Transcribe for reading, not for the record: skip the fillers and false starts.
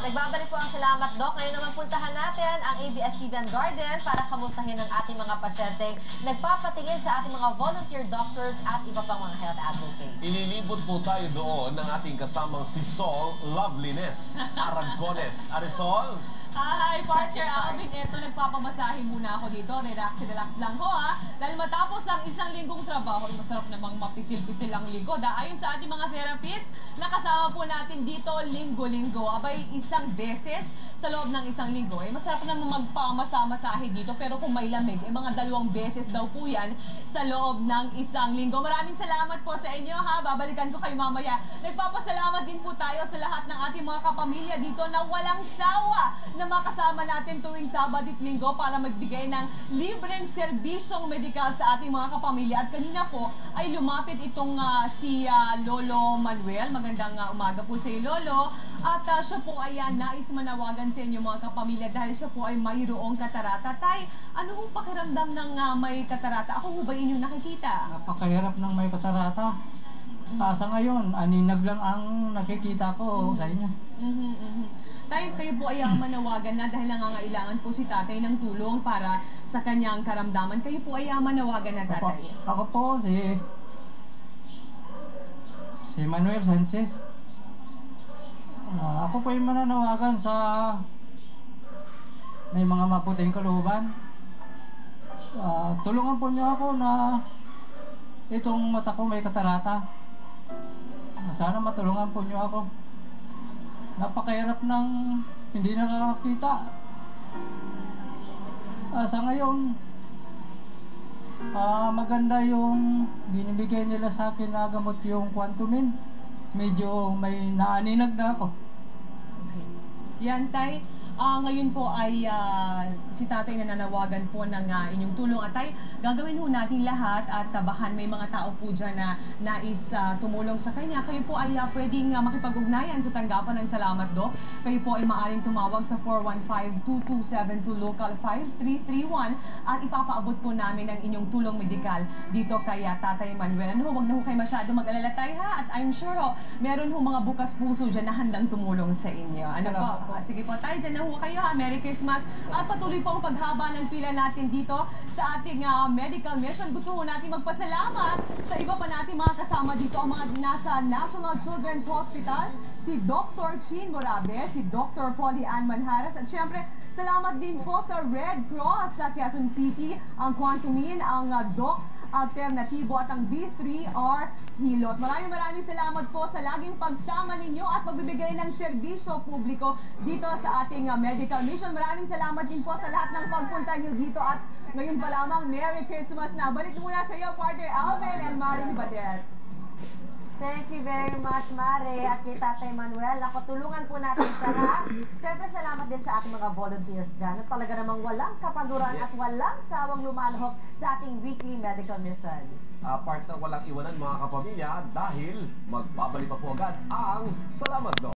Nagbabalik po ang salamat, Doc. Ngayon naman puntahan natin ang ABS-CBN Garden para kamustahin ang ating mga pasyenteng nagpapatingin sa ating mga volunteer doctors at iba pang mga health advocates. Inilibot po tayo doon ng ating kasamang si Sol Loveliness Aragones. Arisol? Hi, partner Alvin. Eto, nagpapamasahe muna ako dito. Relax lang ho, ha? Dahil matapos ang isang linggong trabaho, masarap namang mapisil-pisil ang likod. Ayon sa ating mga therapist, nakasama po natin dito linggo-linggo. Abay, isang beses sa loob ng isang linggo. Masarap naman magpamasa-masahe dito. Pero kung may lamig, mga 2 beses daw po yan sa loob ng isang linggo. Maraming salamat po sa inyo, ha? Babalikan ko kayo mamaya. Nagpapasalamat din po tayo sa lahat ng ating mga kapamilya dito na walang sawa na makasama natin tuwing Sabado at Linggo para magbigay ng libreng serbisyong medikal sa ating mga kapamilya. At kanina po ay lumapit itong si Lolo Manuel. Magandang umaga po sa iyo, Lolo. At siya po ay nais manawagan sa inyo mga kapamilya dahil siya po ay mayroong katarata. Tay, ano hong pakiramdam ng may katarata? Ako ho ba inyong nakikita? Napakahirap ng may katarata. Sa ngayon, aninag lang ang nakikita ko sa inyo. Tayo kayo po ay manawagan na dahil nangangailangan po si tatay ng tulong para sa kanyang karamdaman. Kayo po ay manawagan na, tatay. Ako po si Manuel Sanchez. Ako po ay mananawagan sa may mga mabuting kalooban. Tulungan po niyo ako na itong mata ko may katarata. Sana matulungan po niyo ako. Napakahirap ng hindi nakakakita. Sa ngayon, maganda yung binibigay nila sa akin na gamot yung Quantumin. Medyo may naaninag na ako. Okay. Yan, tay. Ngayon po ay si tatay na nanawagan po ng inyong tulong. At tay, gagawin po natin lahat at bahan may mga tao po dyan na nais tumulong sa kanya. Kayo po ay pwedeng makipag-ugnayan sa tanggapan ng Salamat, Doc. Kayo po ay maaaring tumawag sa 415-2272 local 5331 at ipapaabot po namin ang inyong tulong medikal dito kay Tatay Manuel. Ano ho, wag na ho kayo masyado mag-alala, tay, ha? At I'm sure meron ho mga bukas puso dyan na handang tumulong sa inyo. Ano po? Sige po, tay, dyan na ho kayo, ha? Merry Christmas. At patuloy po ang paghaba ng pila natin dito sa ating medical mission. Gusto ho natin magpasalamat sa iba pa natin mga kasama dito, ang mga nasa National Children's Hospital, si Dr. Chin Morabe, si Dr. Polly Ann Manjares, at syempre, salamat din po sa Red Cross sa Quezon City, ang Quantumin, ang Doc Alternatibo at ang B3R Hilot. Maraming salamat po sa laging pagsama ninyo at pagbibigay ng serbisyo publiko dito sa ating medical mission. Maraming salamat din po sa lahat ng pagpunta nyo dito at ngayon pa lamang, Merry Christmas na. Balik muna sa iyo, partner Alvin and Maring Badet. Thank you very much, Mare. At kay Tatay Manuel, ako tulungan po natin sa lahat. Siyempre, salamat din sa ating mga volunteers dyan. At talaga namang walang kapaguran at walang sawang lumalahok sa ating weekly medical mission. Part na walang iwanan mga kapamilya dahil magbabalik pa po agad ang Salamat, Doc.